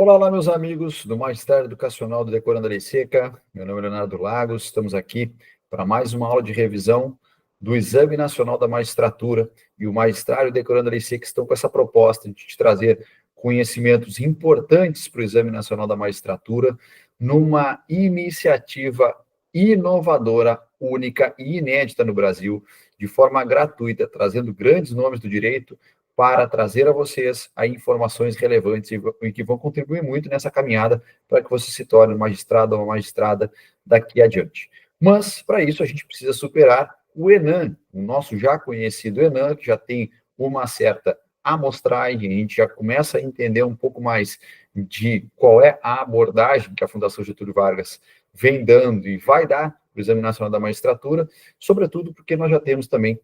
Olá, lá, meus amigos do Magistério Educacional do Decorando a Lei Seca. Meu nome é Leonardo Lagos. Estamos aqui para mais uma aula de revisão do Exame Nacional da Magistratura. E o Magistério Decorando a Lei Seca estão com essa proposta de te trazer conhecimentos importantes para o Exame Nacional da Magistratura numa iniciativa inovadora, única e inédita no Brasil, de forma gratuita, trazendo grandes nomes do direito para trazer a vocês informações relevantes e que vão contribuir muito nessa caminhada para que você se torne um magistrado ou uma magistrada daqui adiante. Mas, para isso, a gente precisa superar o ENAM, o nosso já conhecido ENAM, que já tem uma certa amostragem, a gente já começa a entender um pouco mais de qual é a abordagem que a Fundação Getúlio Vargas vem dando e vai dar para o Exame Nacional da Magistratura, sobretudo porque nós já temos também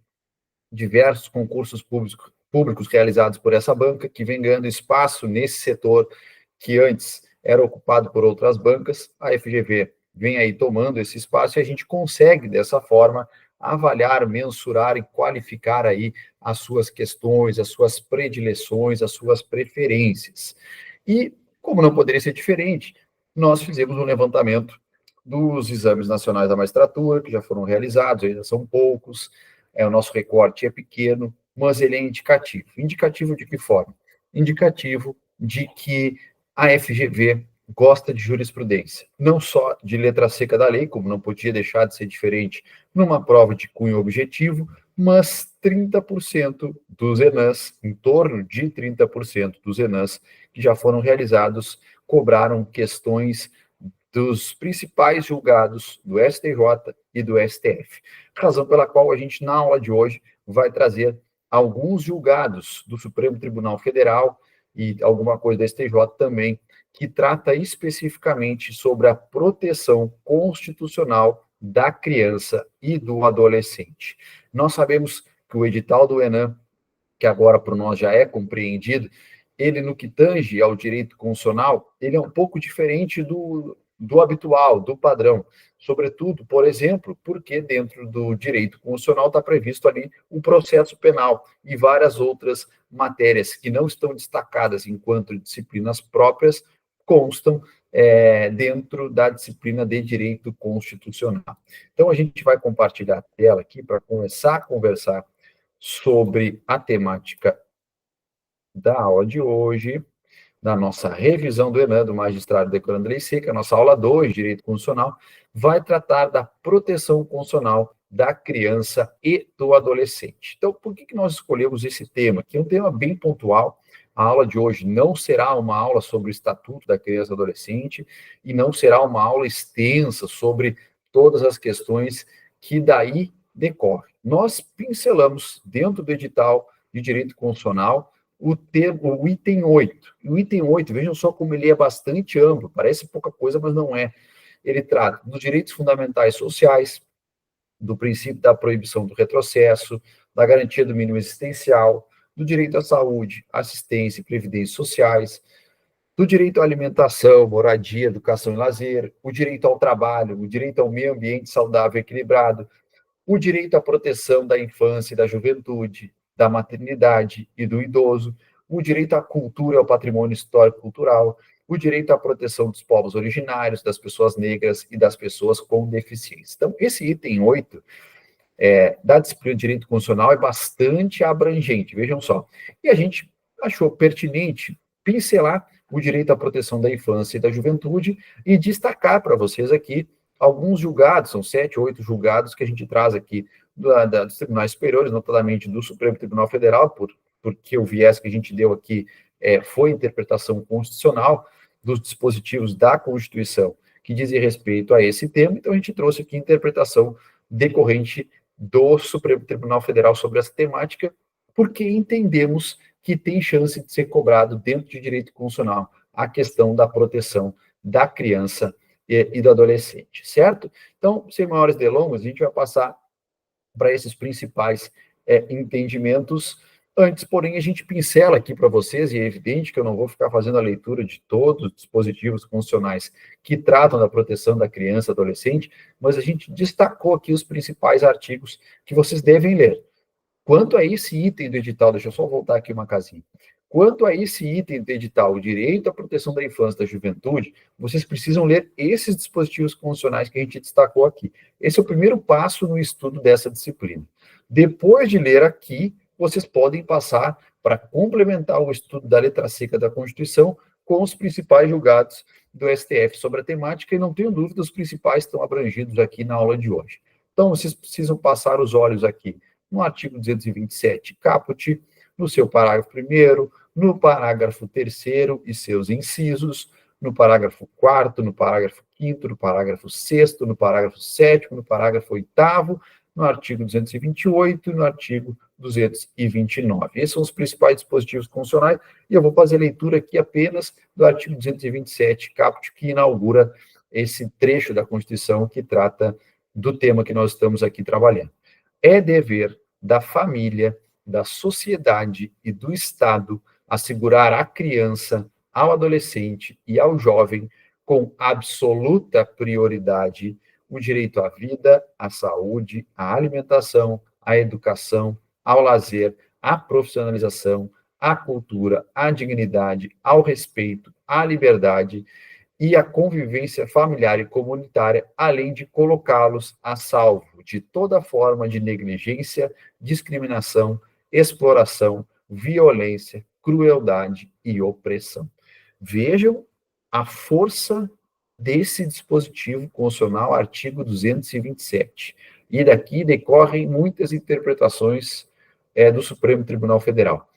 diversos concursos públicos realizados por essa banca, que vem ganhando espaço nesse setor que antes era ocupado por outras bancas. A FGV vem aí tomando esse espaço e a gente consegue, dessa forma, avaliar, mensurar e qualificar aí as suas questões, as suas predileções, as suas preferências. E, como não poderia ser diferente, nós fizemos um levantamento dos exames nacionais da magistratura, que já foram realizados, ainda são poucos, o nosso recorte é pequeno, mas ele é indicativo. Indicativo de que forma? Indicativo de que a FGV gosta de jurisprudência, não só de letra seca da lei, como não podia deixar de ser diferente numa prova de cunho objetivo, mas 30% dos ENAMs, em torno de 30% dos ENAMs que já foram realizados, cobraram questões dos principais julgados do STJ e do STF. Razão pela qual a gente, na aula de hoje, vai trazer alguns julgados do Supremo Tribunal Federal e alguma coisa da STJ também, que trata especificamente sobre a proteção constitucional da criança e do adolescente. Nós sabemos que o edital do ENAM, que agora por nós já é compreendido, ele, no que tange ao direito constitucional, ele é um pouco diferente do habitual, do padrão. Sobretudo, por exemplo, porque dentro do direito constitucional está previsto ali o processo penal e várias outras matérias que não estão destacadas enquanto disciplinas próprias, constam dentro da disciplina de direito constitucional. Então, a gente vai compartilhar a tela aqui para começar a conversar sobre a temática da aula de hoje, da nossa revisão do ENAM, do Magistrado Decorando a Lei Seca, a nossa aula 2, Direito Constitucional, vai tratar da proteção constitucional da criança e do adolescente. Então, por que nós escolhemos esse tema? Que é um tema bem pontual. A aula de hoje não será uma aula sobre o Estatuto da Criança e Adolescente e não será uma aula extensa sobre todas as questões que daí decorrem. Nós pincelamos dentro do edital de Direito Constitucional o item 8. O item 8, vejam só como ele é bastante amplo, parece pouca coisa, mas não é. Ele trata dos direitos fundamentais sociais, do princípio da proibição do retrocesso, da garantia do mínimo existencial, do direito à saúde, assistência e previdência sociais, do direito à alimentação, moradia, educação e lazer, o direito ao trabalho, o direito ao meio ambiente saudável e equilibrado, o direito à proteção da infância e da juventude, da maternidade e do idoso, o direito à cultura e ao patrimônio histórico-cultural, o direito à proteção dos povos originários, das pessoas negras e das pessoas com deficiência. Então, esse item 8 da disciplina de direito constitucional é bastante abrangente, vejam só. E a gente achou pertinente pincelar o direito à proteção da infância e da juventude e destacar para vocês aqui alguns julgados, são 7, 8 julgados que a gente traz aqui dos tribunais superiores, notadamente do Supremo Tribunal Federal, porque o viés que a gente deu aqui foi interpretação constitucional dos dispositivos da Constituição que dizem respeito a esse tema, então a gente trouxe aqui interpretação decorrente do Supremo Tribunal Federal sobre essa temática, porque entendemos que tem chance de ser cobrado dentro de direito constitucional a questão da proteção da criança e do adolescente, certo? Então, sem maiores delongas, a gente vai passar para esses principais entendimentos. Antes, porém, a gente pincela aqui para vocês, e é evidente que eu não vou ficar fazendo a leitura de todos os dispositivos constitucionais que tratam da proteção da criança e adolescente, mas a gente destacou aqui os principais artigos que vocês devem ler. Quanto a esse item do edital, deixa eu só voltar aqui uma casinha. Quanto a esse item do edital, o direito à proteção da infância e da juventude, vocês precisam ler esses dispositivos constitucionais que a gente destacou aqui. Esse é o primeiro passo no estudo dessa disciplina. Depois de ler aqui, vocês podem passar para complementar o estudo da letra seca da Constituição com os principais julgados do STF sobre a temática, e não tenho dúvida, os principais estão abrangidos aqui na aula de hoje. Então, vocês precisam passar os olhos aqui no artigo 227, caput, no seu parágrafo 1º, no parágrafo 3º e seus incisos, no parágrafo 4º, no parágrafo 5º, no parágrafo 6º, no parágrafo 7º, no parágrafo 8º, no artigo 228 e no artigo 229. Esses são os principais dispositivos constitucionais, e eu vou fazer leitura aqui apenas do artigo 227, caput, que inaugura esse trecho da Constituição que trata do tema que nós estamos aqui trabalhando. É dever da família, da sociedade e do Estado assegurar à criança, ao adolescente e ao jovem, com absoluta prioridade, o direito à vida, à saúde, à alimentação, à educação, ao lazer, à profissionalização, à cultura, à dignidade, ao respeito, à liberdade e à convivência familiar e comunitária, além de colocá-los a salvo de toda forma de negligência, discriminação, exploração, violência, crueldade e opressão. Vejam a força desse dispositivo constitucional, artigo 227. E daqui decorrem muitas interpretações do Supremo Tribunal Federal.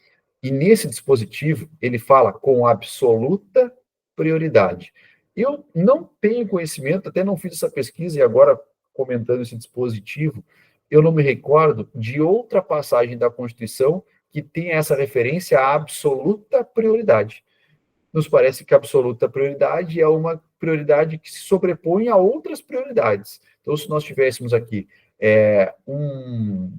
E nesse dispositivo, ele fala com absoluta prioridade. Eu não tenho conhecimento, até não fiz essa pesquisa, e agora, comentando esse dispositivo, eu não me recordo de outra passagem da Constituição que tenha essa referência à absoluta prioridade. Nos parece que a absoluta prioridade é uma prioridade que se sobrepõe a outras prioridades. Então, se nós tivéssemos aqui um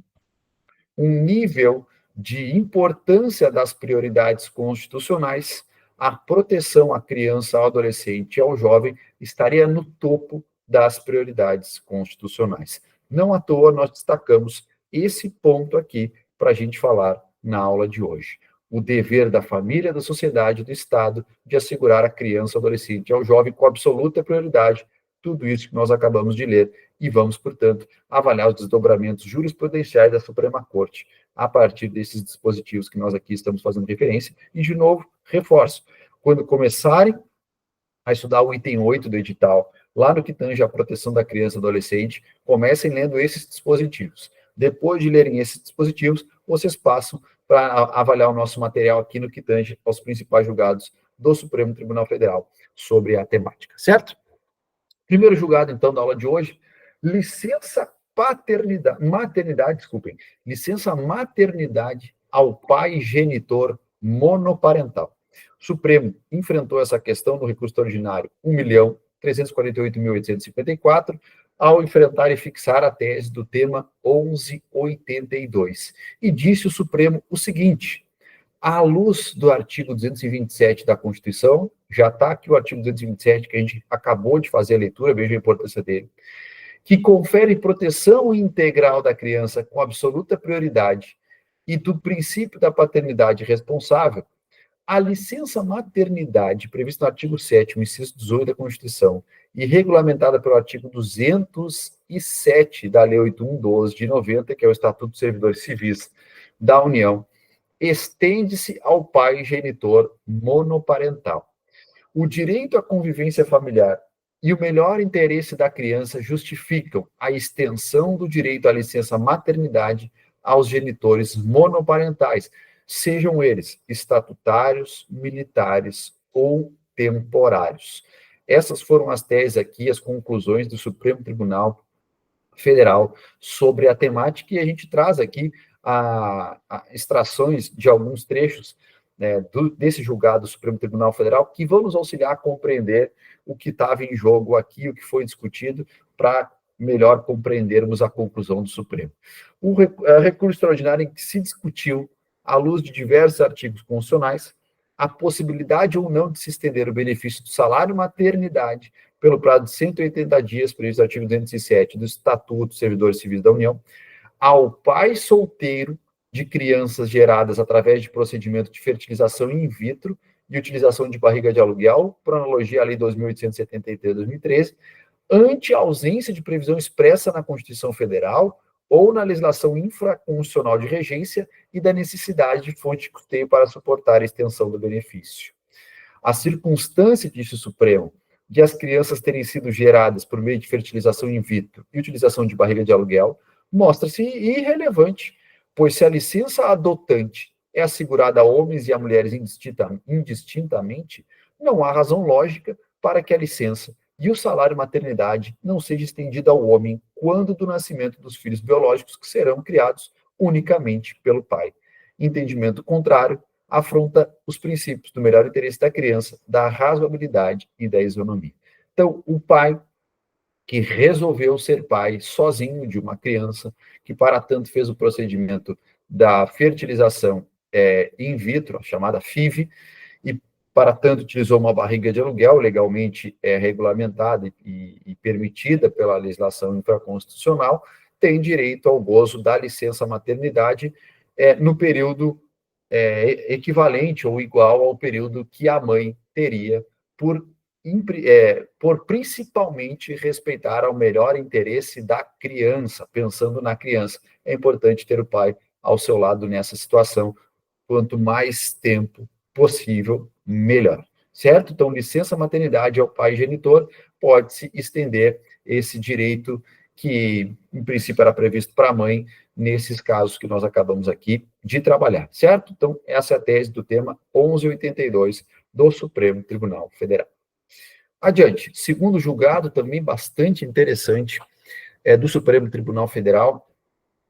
nível de importância das prioridades constitucionais, a proteção à criança, ao adolescente e ao jovem estaria no topo das prioridades constitucionais. Não à toa nós destacamos esse ponto aqui para a gente falar na aula de hoje. O dever da família, da sociedade e do Estado de assegurar à criança, ao adolescente e ao jovem com absoluta prioridade, tudo isso que nós acabamos de ler, e vamos, portanto, avaliar os desdobramentos jurisprudenciais da Suprema Corte a partir desses dispositivos que nós aqui estamos fazendo referência. E, de novo, reforço, quando começarem a estudar o item 8 do edital, lá no que tange a proteção da criança e do adolescente, comecem lendo esses dispositivos. Depois de lerem esses dispositivos, vocês passam para avaliar o nosso material aqui no que tange aos principais julgados do Supremo Tribunal Federal sobre a temática, certo? Primeiro julgado, então, da aula de hoje, licença maternidade ao pai genitor monoparental. O Supremo enfrentou essa questão no recurso ordinário 1.348.854, ao enfrentar e fixar a tese do tema 1182. E disse o Supremo o seguinte: à luz do artigo 227 da Constituição, já está aqui o artigo 227, que a gente acabou de fazer a leitura, veja a importância dele, que confere proteção integral da criança com absoluta prioridade e do princípio da paternidade responsável, a licença maternidade, prevista no artigo 7º, inciso 18 da Constituição, e regulamentada pelo artigo 207 da Lei 8.112 de 90, que é o Estatuto dos Servidores Civis da União, estende-se ao pai genitor monoparental. O direito à convivência familiar e o melhor interesse da criança justificam a extensão do direito à licença maternidade aos genitores monoparentais, sejam eles estatutários, militares ou temporários. Essas foram as teses aqui, as conclusões do Supremo Tribunal Federal sobre a temática, e a gente traz aqui a extrações de alguns trechos, né, desse julgado do Supremo Tribunal Federal, que vão nos auxiliar a compreender o que estava em jogo aqui, o que foi discutido, para melhor compreendermos a conclusão do Supremo. O recurso extraordinário em que se discutiu, à luz de diversos artigos constitucionais, a possibilidade ou não de se estender o benefício do salário maternidade pelo prazo de 180 dias, previsto no artigo 207 do Estatuto dos Servidores Civis da União, ao pai solteiro de crianças geradas através de procedimento de fertilização in vitro e utilização de barriga de aluguel, por analogia à Lei 2.873/2013, ante a ausência de previsão expressa na Constituição Federal ou na legislação infraconstitucional de regência e da necessidade de fonte de custeio para suportar a extensão do benefício. A circunstância, disse o Supremo, de as crianças terem sido geradas por meio de fertilização in vitro e utilização de barriga de aluguel mostra-se irrelevante, pois se a licença adotante é assegurada a homens e a mulheres indistintamente, não há razão lógica para que a licença e o salário maternidade não seja estendido ao homem quando do nascimento dos filhos biológicos que serão criados unicamente pelo pai. Entendimento contrário afronta os princípios do melhor interesse da criança, da razoabilidade e da isonomia. Então, o pai que resolveu ser pai sozinho de uma criança, que para tanto fez o procedimento da fertilização in vitro, a chamada FIV, e para tanto utilizou uma barriga de aluguel, legalmente regulamentada e permitida pela legislação infraconstitucional, tem direito ao gozo da licença maternidade no período equivalente ou igual ao período que a mãe teria por principalmente respeitar ao melhor interesse da criança, pensando na criança. É importante ter o pai ao seu lado nessa situação, quanto mais tempo possível, melhor. Certo? Então, licença maternidade ao pai genitor, pode-se estender esse direito que, em princípio, era previsto para a mãe, nesses casos que nós acabamos aqui de trabalhar, certo? Então, essa é a tese do tema 1182 do Supremo Tribunal Federal. Adiante, segundo julgado, também bastante interessante, do Supremo Tribunal Federal,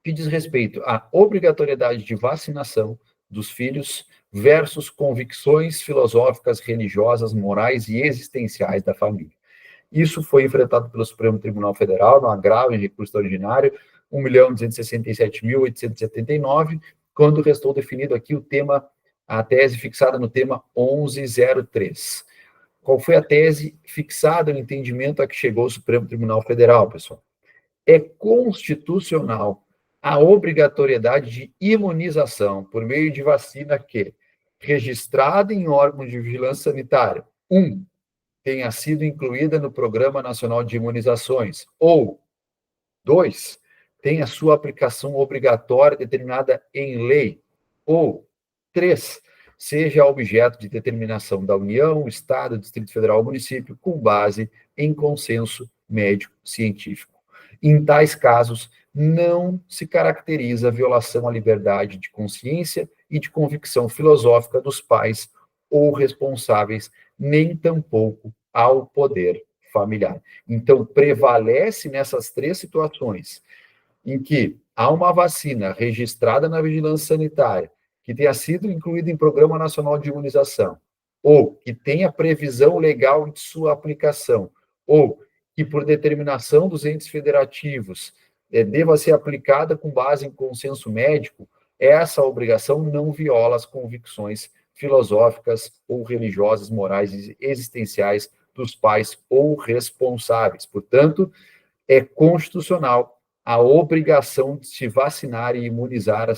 que diz respeito à obrigatoriedade de vacinação dos filhos versus convicções filosóficas, religiosas, morais e existenciais da família. Isso foi enfrentado pelo Supremo Tribunal Federal no agravo em recurso ordinário 1.267.879, quando restou definido aqui o tema, a tese fixada no tema 1103. Qual foi a tese fixada no entendimento a que chegou o Supremo Tribunal Federal, pessoal? É constitucional a obrigatoriedade de imunização por meio de vacina que, registrada em órgão de vigilância sanitária, tenha sido incluída no Programa Nacional de Imunizações, ou 2, tenha sua aplicação obrigatória determinada em lei, ou 3, seja objeto de determinação da União, Estado, Distrito Federal ou município, com base em consenso médico-científico. Em tais casos, não se caracteriza a violação à liberdade de consciência e de convicção filosófica dos pais ou responsáveis, nem tampouco ao poder familiar. Então, prevalece nessas 3 situações, em que há uma vacina registrada na vigilância sanitária, que tenha sido incluída em Programa Nacional de Imunização, ou que tenha previsão legal de sua aplicação, ou que, por determinação dos entes federativos, deva ser aplicada com base em consenso médico, essa obrigação não viola as convicções filosóficas ou religiosas, morais e existenciais dos pais ou responsáveis. Portanto, é constitucional a obrigação de se vacinar e imunizar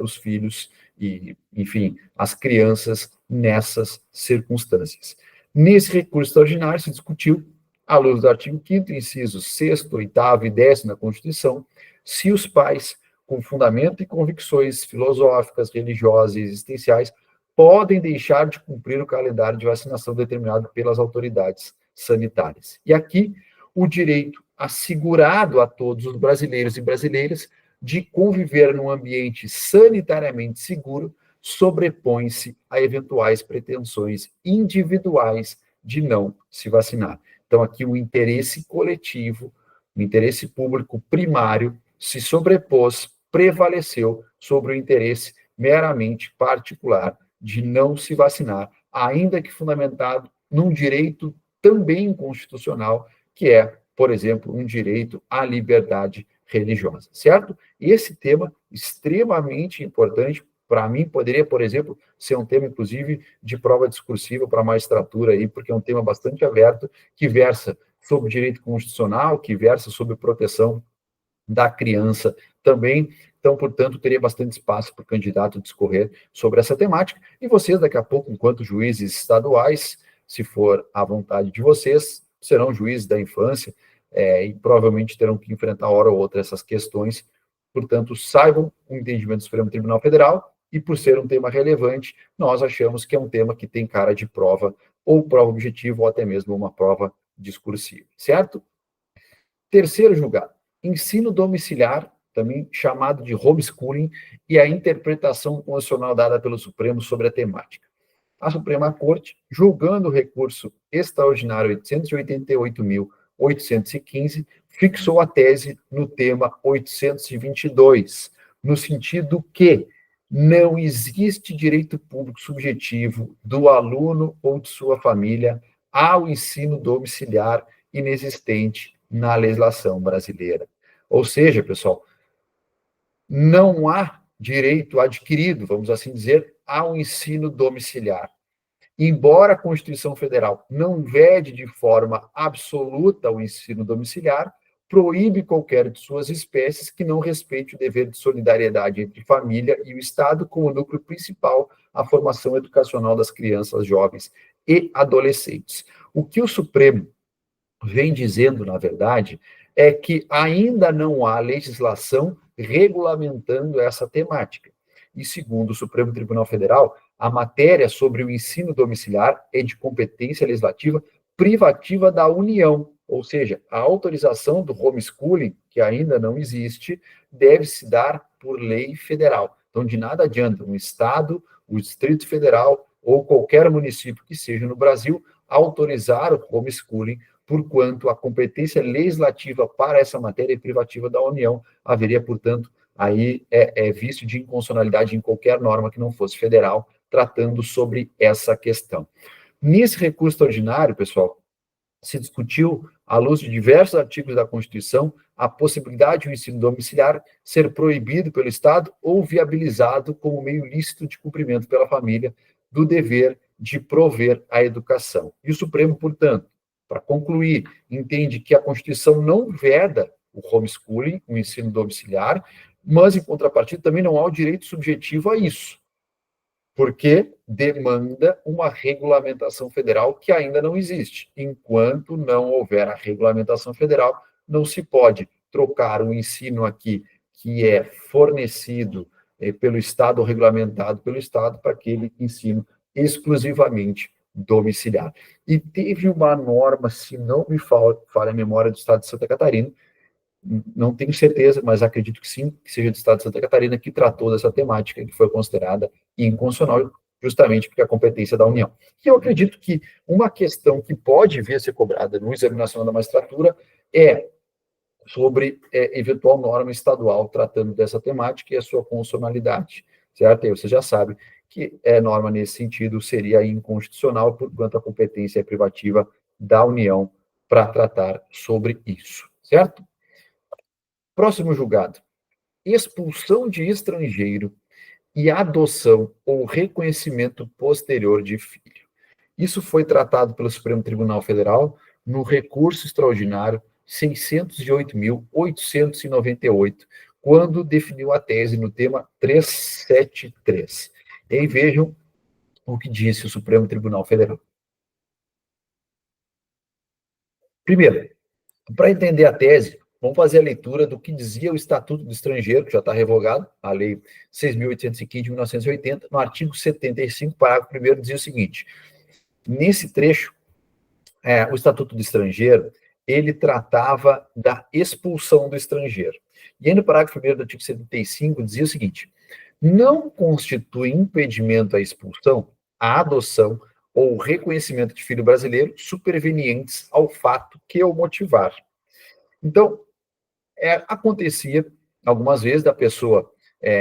os filhos e, enfim, as crianças nessas circunstâncias. Nesse recurso extraordinário se discutiu, à luz do artigo 5º, incisos 6º, 8º e 10º da Constituição, se os pais, com fundamento e convicções filosóficas, religiosas e existenciais, podem deixar de cumprir o calendário de vacinação determinado pelas autoridades sanitárias. E aqui, o direito assegurado a todos os brasileiros e brasileiras de conviver num ambiente sanitariamente seguro sobrepõe-se a eventuais pretensões individuais de não se vacinar. Então, aqui o interesse coletivo, o interesse público primário se sobrepôs, prevaleceu sobre o interesse meramente particular de não se vacinar, ainda que fundamentado num direito também constitucional, que é, por exemplo, um direito à liberdade religiosa, certo? E esse tema extremamente importante, para mim, poderia, por exemplo, ser um tema, inclusive, de prova discursiva para a magistratura, aí, porque é um tema bastante aberto, que versa sobre direito constitucional, que versa sobre proteção da criança também, Então, portanto, teria bastante espaço para o candidato discorrer sobre essa temática. E vocês, daqui a pouco, enquanto juízes estaduais, se for à vontade de vocês, serão juízes da infância, e provavelmente terão que enfrentar, hora ou outra, essas questões. Portanto, saibam o entendimento do Supremo Tribunal Federal, e por ser um tema relevante, nós achamos que é um tema que tem cara de prova, ou prova objetiva, ou até mesmo uma prova discursiva, certo? Terceiro julgado, ensino domiciliar, também chamado de homeschooling, e a interpretação constitucional dada pelo Supremo sobre a temática. A Suprema Corte, julgando o recurso extraordinário 888.815, fixou a tese no tema 822, no sentido que não existe direito público subjetivo do aluno ou de sua família ao ensino domiciliar inexistente na legislação brasileira. Ou seja, pessoal, não há direito adquirido, vamos assim dizer, ao ensino domiciliar. Embora a Constituição Federal não vede de forma absoluta o ensino domiciliar, proíbe qualquer de suas espécies que não respeite o dever de solidariedade entre família e o Estado como núcleo principal à formação educacional das crianças, jovens e adolescentes. O que o Supremo vem dizendo, na verdade, é que ainda não há legislação regulamentando essa temática. E, segundo o Supremo Tribunal Federal, a matéria sobre o ensino domiciliar é de competência legislativa privativa da União, ou seja, a autorização do homeschooling, que ainda não existe, deve se dar por lei federal. Então, de nada adianta um Estado, o Distrito Federal ou qualquer município que seja no Brasil autorizar o homeschooling, porquanto a competência legislativa para essa matéria é privativa da União, haveria, portanto, aí vício de inconstitucionalidade em qualquer norma que não fosse federal, tratando sobre essa questão. Nesse recurso extraordinário, pessoal, se discutiu, à luz de diversos artigos da Constituição, a possibilidade de o ensino domiciliar ser proibido pelo Estado ou viabilizado como meio lícito de cumprimento pela família do dever de prover a educação. E o Supremo, portanto, para concluir, entende que a Constituição não veda o homeschooling, o ensino domiciliar, mas, em contrapartida, também não há o direito subjetivo a isso, porque demanda uma regulamentação federal que ainda não existe. Enquanto não houver a regulamentação federal, não se pode trocar o ensino aqui, que é fornecido pelo Estado ou regulamentado pelo Estado, para aquele ensino exclusivamente domiciliar. E teve uma norma, se não me falha a memória, do Estado de Santa Catarina, não tenho certeza, mas acredito que sim, que seja do Estado de Santa Catarina, que tratou dessa temática, que foi considerada inconstitucional, justamente porque a competência da União. E eu acredito que uma questão que pode vir a ser cobrada no Exame Nacional da Magistratura é sobre eventual norma estadual tratando dessa temática e a sua constitucionalidade, certo? E você já sabe que norma nesse sentido seria inconstitucional, porquanto a competência é privativa da União para tratar sobre isso, certo? Próximo julgado. Expulsão de estrangeiro e adoção ou reconhecimento posterior de filho. Isso foi tratado pelo Supremo Tribunal Federal no recurso extraordinário 608.898, quando definiu a tese no tema 373. E aí vejam o que disse o Supremo Tribunal Federal. Primeiro, para entender a tese, vamos fazer a leitura do que dizia o Estatuto do Estrangeiro, que já está revogado, a Lei 6.815 de 1980, no artigo 75, parágrafo 1º, dizia o seguinte: nesse trecho, o Estatuto do Estrangeiro, ele tratava da expulsão do estrangeiro. E aí no parágrafo 1º do artigo 75, dizia o seguinte: não constitui impedimento à expulsão, à adoção ou reconhecimento de filho brasileiro supervenientes ao fato que o motivar. Então, acontecia algumas vezes da pessoa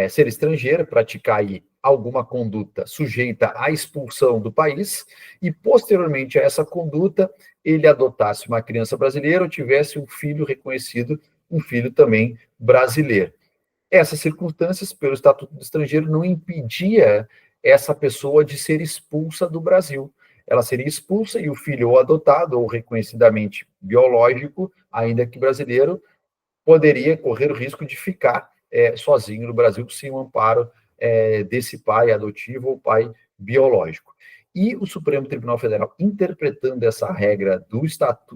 ser estrangeira, praticar aí alguma conduta sujeita à expulsão do país, e posteriormente a essa conduta, ele adotasse uma criança brasileira ou tivesse um filho reconhecido, um filho também brasileiro. Essas circunstâncias, pelo Estatuto do Estrangeiro, não impedia essa pessoa de ser expulsa do Brasil. Ela seria expulsa e o filho ou adotado ou reconhecidamente biológico, ainda que brasileiro, poderia correr o risco de ficar sozinho no Brasil, sem o amparo desse pai adotivo ou pai biológico. E o Supremo Tribunal Federal, interpretando essa regra do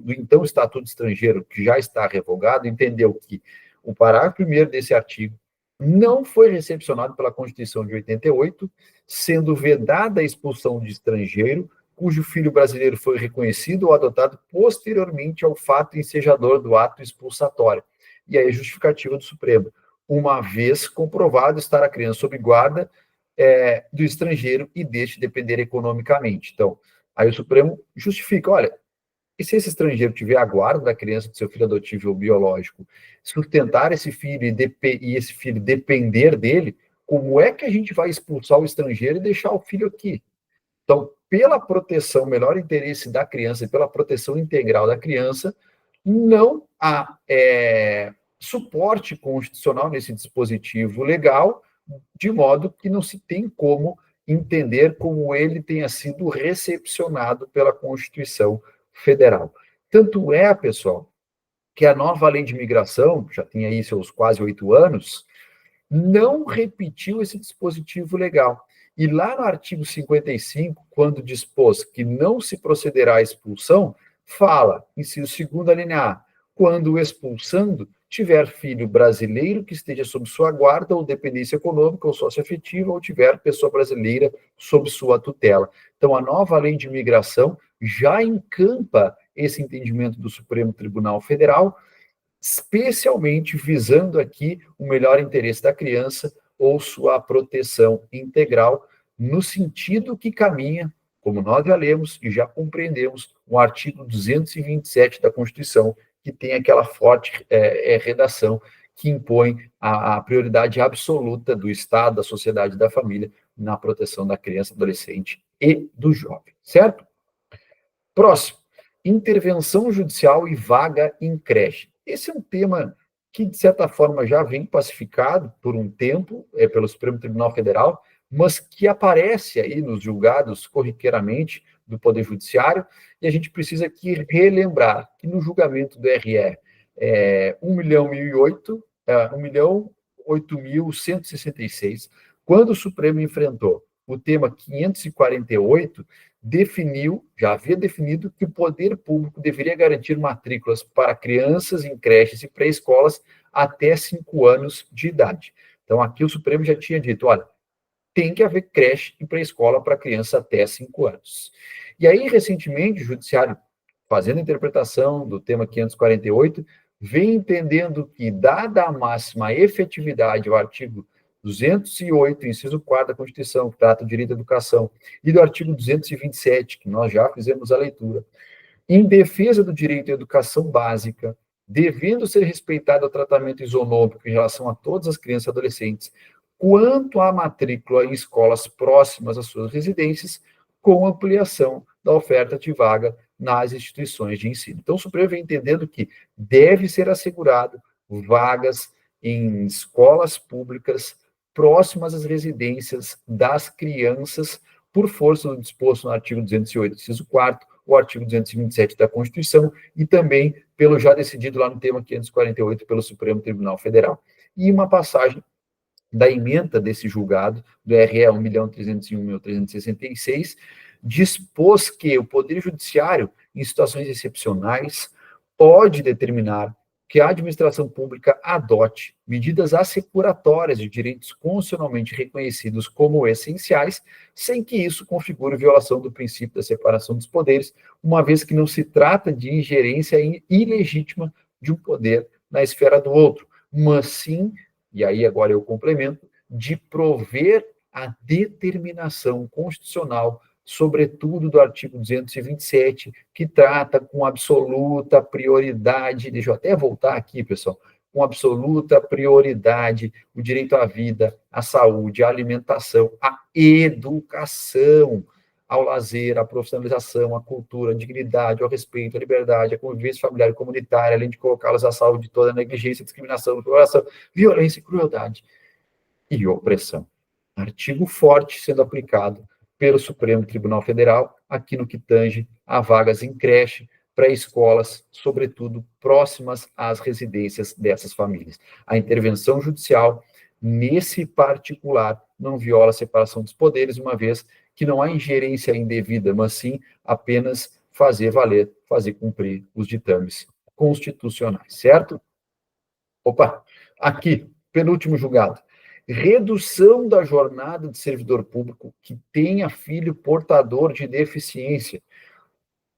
então Estatuto Estrangeiro, que já está revogado, entendeu que o parágrafo 1º desse artigo não foi recepcionado pela Constituição de 88, sendo vedada a expulsão de estrangeiro cujo filho brasileiro foi reconhecido ou adotado posteriormente ao fato ensejador do ato expulsatório. E aí a justificativa do Supremo, uma vez comprovado estar a criança sob guarda do estrangeiro e deste depender economicamente. Então, aí o Supremo justifica, olha, e se esse estrangeiro tiver a guarda da criança, do seu filho adotivo ou biológico, sustentar esse filho e esse filho depender dele, como é que a gente vai expulsar o estrangeiro e deixar o filho aqui? Então, pela proteção, melhor interesse da criança e pela proteção integral da criança, não há suporte constitucional nesse dispositivo legal, de modo que não se tem como entender como ele tenha sido recepcionado pela Constituição Federal. Tanto é, pessoal, que a nova lei de imigração, já tem aí seus quase 8 anos, não repetiu esse dispositivo legal. E lá no artigo 55, quando dispôs que não se procederá à expulsão, fala, inciso 2º, a linha A, quando o expulsando tiver filho brasileiro que esteja sob sua guarda ou dependência econômica ou socioafetiva ou tiver pessoa brasileira sob sua tutela. Então, a nova lei de imigração já encampa esse entendimento do Supremo Tribunal Federal, especialmente visando aqui o melhor interesse da criança ou sua proteção integral, no sentido que caminha, como nós já lemos e já compreendemos, o artigo 227 da Constituição, que tem aquela forte redação que impõe a prioridade absoluta do Estado, da sociedade e da família na proteção da criança, adolescente e do jovem, certo? Próximo, intervenção judicial e vaga em creche. Esse é um tema que, de certa forma, já vem pacificado por um tempo pelo Supremo Tribunal Federal, mas que aparece aí nos julgados corriqueiramente do Poder Judiciário, e a gente precisa aqui relembrar que no julgamento do RE 1.008.166, quando o Supremo enfrentou o tema 548, já havia definido que o poder público deveria garantir matrículas para crianças em creches e pré-escolas até 5 anos de idade. Então, aqui o Supremo já tinha dito, olha, tem que haver creche e pré-escola para criança até 5 anos. E aí, recentemente, o Judiciário, fazendo a interpretação do tema 548, vem entendendo que, dada a máxima efetividade ao artigo 208, inciso 4 da Constituição, que trata do direito à educação, e do artigo 227, que nós já fizemos a leitura, em defesa do direito à educação básica, devendo ser respeitado o tratamento isonômico em relação a todas as crianças e adolescentes, quanto à matrícula em escolas próximas às suas residências, com ampliação da oferta de vaga nas instituições de ensino. Então, o Supremo vem entendendo que deve ser assegurado vagas em escolas públicas próximas às residências das crianças, por força do disposto no artigo 208, inciso 4º, o artigo 227 da Constituição, e também pelo já decidido lá no tema 548 pelo Supremo Tribunal Federal. E uma passagem da ementa desse julgado, do RE 1.301.366, dispôs que o Poder Judiciário, em situações excepcionais, pode determinar que a administração pública adote medidas assecuratórias de direitos constitucionalmente reconhecidos como essenciais, sem que isso configure violação do princípio da separação dos poderes, uma vez que não se trata de ingerência ilegítima de um poder na esfera do outro, mas sim, e aí agora eu complemento, de prover a determinação constitucional, sobretudo do artigo 227, que trata com absoluta prioridade, deixa eu até voltar aqui, pessoal, com absoluta prioridade o direito à vida, à saúde, à alimentação, à educação, ao lazer, à profissionalização, à cultura, à dignidade, ao respeito, à liberdade, à convivência familiar e comunitária, além de colocá-los à salvo de toda negligência, discriminação, exploração, violência e crueldade e opressão. Artigo forte sendo aplicado pelo Supremo Tribunal Federal, aqui no que tange a vagas em creche, para escolas, sobretudo próximas às residências dessas famílias. A intervenção judicial, nesse particular, não viola a separação dos poderes, uma vez que não há ingerência indevida, mas sim apenas fazer valer, fazer cumprir os ditames constitucionais, certo? Opa, aqui, penúltimo julgado. Redução da jornada de servidor público que tenha filho portador de deficiência.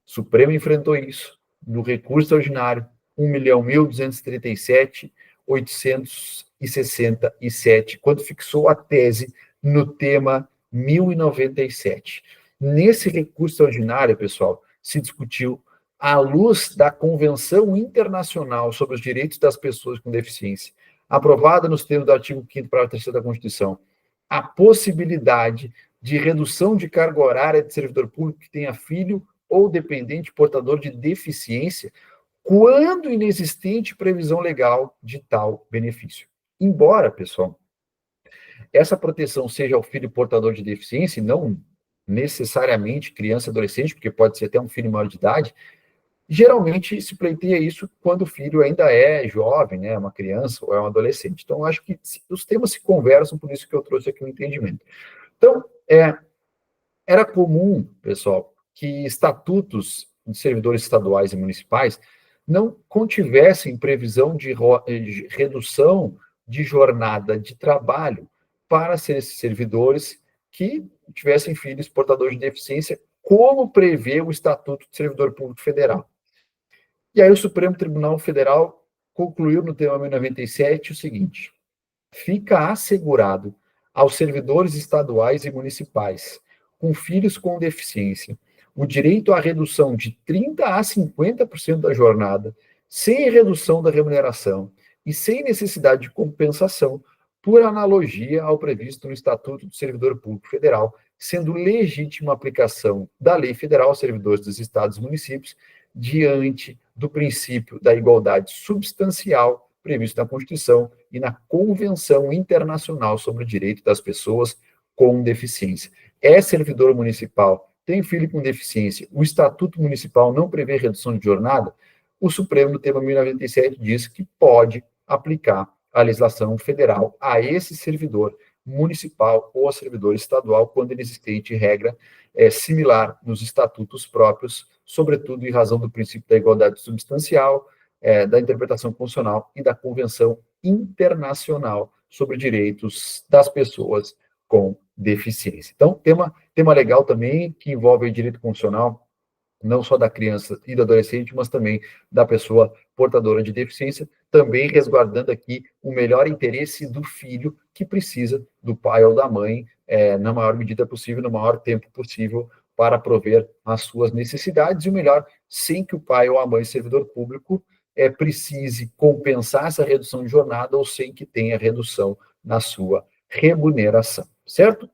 O Supremo enfrentou isso no recurso ordinário 1.237.867, quando fixou a tese no tema 1097. Nesse recurso ordinário, pessoal, se discutiu, à luz da Convenção Internacional sobre os Direitos das Pessoas com Deficiência, aprovada nos termos do artigo 5º, parágrafo 3º da Constituição, a possibilidade de redução de carga horária de servidor público que tenha filho ou dependente portador de deficiência, quando inexistente previsão legal de tal benefício. Embora, pessoal, essa proteção seja ao filho portador de deficiência, e não necessariamente criança e adolescente, porque pode ser até um filho maior de idade, geralmente se pleiteia isso quando o filho ainda é jovem, né, uma criança ou é um adolescente. Então, acho que os temas se conversam, por isso que eu trouxe aqui o entendimento. Então, era comum, pessoal, que estatutos de servidores estaduais e municipais não contivessem previsão de redução de jornada de trabalho para esses servidores que tivessem filhos portadores de deficiência, como prevê o Estatuto do Servidor Público Federal. E aí o Supremo Tribunal Federal concluiu no tema 1097 o seguinte: fica assegurado aos servidores estaduais e municipais com filhos com deficiência o direito à redução de 30% a 50% da jornada, sem redução da remuneração e sem necessidade de compensação, por analogia ao previsto no Estatuto do Servidor Público Federal, sendo legítima a aplicação da Lei Federal aos servidores dos estados e municípios, diante do princípio da igualdade substancial previsto na Constituição e na Convenção Internacional sobre o Direito das Pessoas com Deficiência. É servidor municipal, tem filho com deficiência, o Estatuto Municipal não prevê redução de jornada, o Supremo, no tema 1097, diz que pode aplicar a legislação federal a esse servidor municipal ou a servidor estadual, quando inexistente regra similar nos estatutos próprios, sobretudo em razão do princípio da igualdade substancial, da interpretação constitucional e da Convenção Internacional sobre Direitos das Pessoas com Deficiência. Então, tema legal também, que envolve o direito constitucional, não só da criança e do adolescente, mas também da pessoa portadora de deficiência, também resguardando aqui o melhor interesse do filho que precisa do pai ou da mãe, na maior medida possível, no maior tempo possível, para prover as suas necessidades, e o melhor, sem que o pai ou a mãe, servidor público, precise compensar essa redução de jornada ou sem que tenha redução na sua remuneração, certo?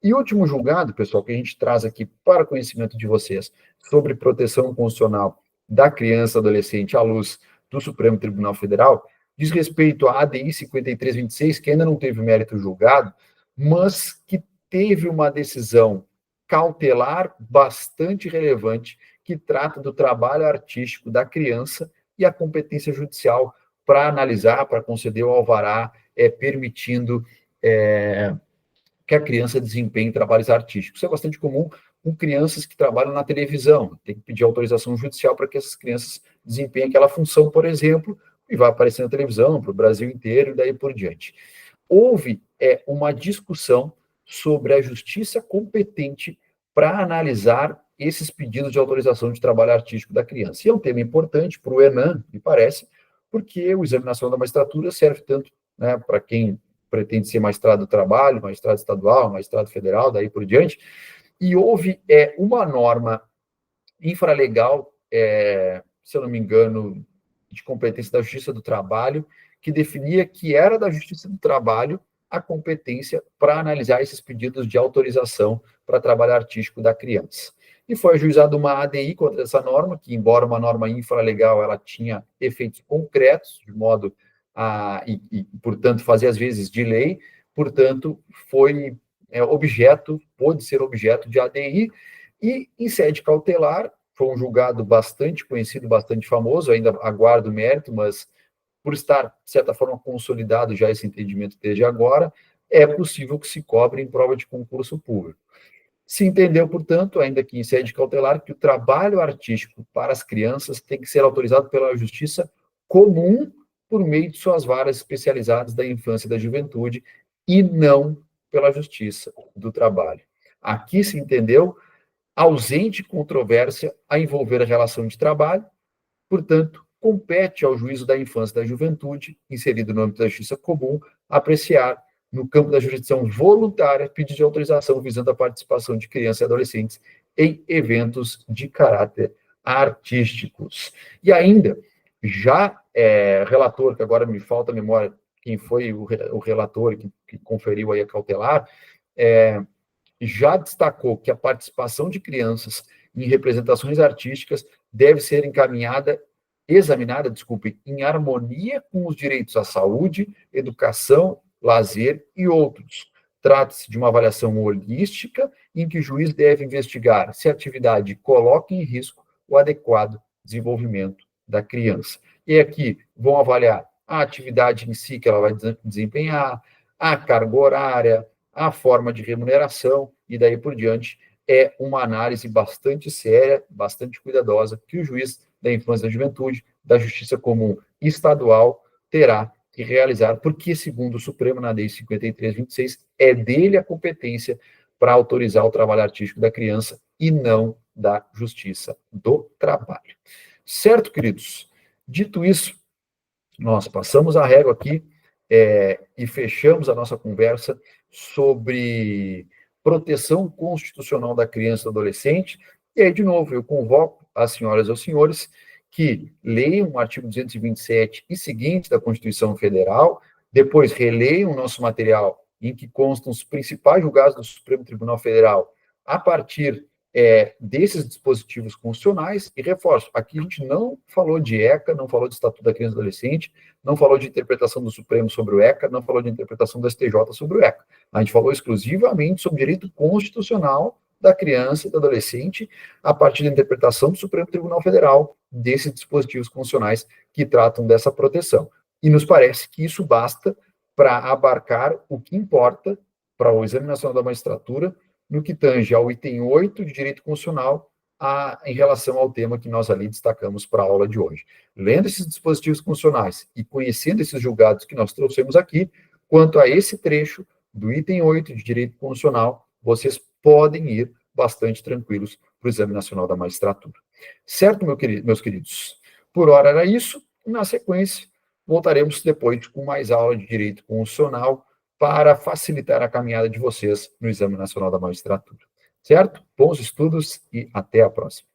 E o último julgado, pessoal, que a gente traz aqui para conhecimento de vocês, sobre proteção constitucional da criança e adolescente à luz do Supremo Tribunal Federal, diz respeito à ADI 5326, que ainda não teve mérito julgado, mas que teve uma decisão cautelar bastante relevante, que trata do trabalho artístico da criança e a competência judicial para analisar, para conceder o alvará, permitindo que a criança desempenhe trabalhos artísticos. Isso é bastante comum com crianças que trabalham na televisão. Tem que pedir autorização judicial para que essas crianças desempenhem aquela função, por exemplo, e vai aparecer na televisão para o Brasil inteiro e daí por diante. Houve uma discussão sobre a justiça competente para analisar esses pedidos de autorização de trabalho artístico da criança. E é um tema importante para o ENAM, me parece, porque o Exame Nacional da Magistratura serve tanto, né, para quem pretende ser magistrado do trabalho, magistrado estadual, magistrado federal, daí por diante, e houve uma norma infralegal, se eu não me engano, de competência da Justiça do Trabalho, que definia que era da Justiça do Trabalho a competência para analisar esses pedidos de autorização para trabalho artístico da criança. E foi ajuizada uma ADI contra essa norma, que, embora uma norma infralegal, ela tinha efeitos concretos, de modo portanto, fazia às vezes de lei, portanto, pôde ser objeto de ADI, e em sede cautelar foi um julgado bastante conhecido, bastante famoso, ainda aguardo mérito, mas por estar, de certa forma, consolidado já esse entendimento desde agora, é possível que se cobre em prova de concurso público. Se entendeu, portanto, ainda que em sede cautelar, que o trabalho artístico para as crianças tem que ser autorizado pela Justiça Comum por meio de suas varas especializadas da infância e da juventude e não pela Justiça do Trabalho. Aqui se entendeu ausente controvérsia a envolver a relação de trabalho, portanto, compete ao juízo da infância e da juventude, inserido no âmbito da justiça comum, apreciar, no campo da jurisdição voluntária, pedido de autorização visando a participação de crianças e adolescentes em eventos de caráter artísticos. E ainda, já relator, que agora me falta a memória, quem foi o relator que conferiu aí a cautelar, já destacou que a participação de crianças em representações artísticas deve ser examinada, em harmonia com os direitos à saúde, educação, lazer e outros. Trata-se de uma avaliação holística em que o juiz deve investigar se a atividade coloca em risco o adequado desenvolvimento da criança. E aqui vão avaliar a atividade em si que ela vai desempenhar, a carga horária, a forma de remuneração, e daí por diante é uma análise bastante séria, bastante cuidadosa, que o juiz da infância e da juventude, da Justiça Comum Estadual, terá que realizar, porque, segundo o Supremo, na Lei 5326, é dele a competência para autorizar o trabalho artístico da criança e não da Justiça do Trabalho. Certo, queridos? Dito isso, nós passamos a régua aqui e fechamos a nossa conversa sobre proteção constitucional da criança e do adolescente. E aí, de novo, eu convoco as senhoras e os senhores que leiam o artigo 227 e seguintes da Constituição Federal, depois releiam o nosso material em que constam os principais julgados do Supremo Tribunal Federal a partir desses dispositivos constitucionais, e reforço, aqui a gente não falou de ECA, não falou de Estatuto da Criança e do Adolescente, não falou de interpretação do Supremo sobre o ECA, não falou de interpretação do STJ sobre o ECA. A gente falou exclusivamente sobre direito constitucional da criança e do adolescente a partir da interpretação do Supremo Tribunal Federal desses dispositivos constitucionais que tratam dessa proteção. E nos parece que isso basta para abarcar o que importa para o Exame Nacional da Magistratura no que tange ao item 8 de direito constitucional em relação ao tema que nós ali destacamos para a aula de hoje. Lendo esses dispositivos constitucionais e conhecendo esses julgados que nós trouxemos aqui, quanto a esse trecho do item 8 de direito constitucional, vocês podem ir bastante tranquilos para o Exame Nacional da Magistratura. Certo, meus queridos? Por hora era isso. Na sequência, voltaremos depois com mais aula de direito constitucional para facilitar a caminhada de vocês no Exame Nacional da Magistratura. Certo? Bons estudos e até a próxima.